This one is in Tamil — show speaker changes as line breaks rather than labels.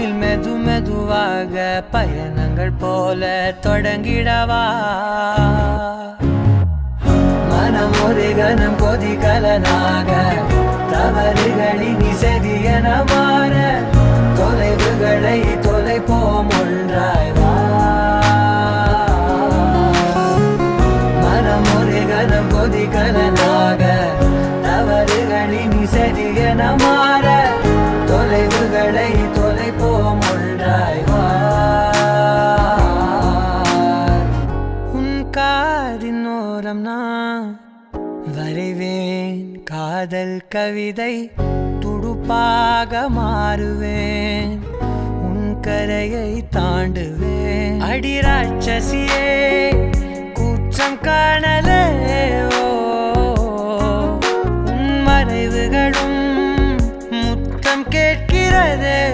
விண்ணில் மெது மெதுவாக பயணங்கள் போல தொடங்கிடவா மனம் ஒரு கணம் கொதிகலனாக தவறுகளின் இசையென மாற தொலைவுகளை தொலைப்போம் ஒன்றாய் வா மனம் ஒரு கணம் கொதிகலனாக தவறுகளின் இசையென மாற தொலைவுகளை தொலைப்போம் ஒன்றாய் வா உன் காதின் ஓரம் நான் வரைவேன் காதல் கவிதை துடுப்பாக மாறுவேன் உன் கரையை தாண்டுவேன் அடி ராட்சசியே குற்றம் காணலே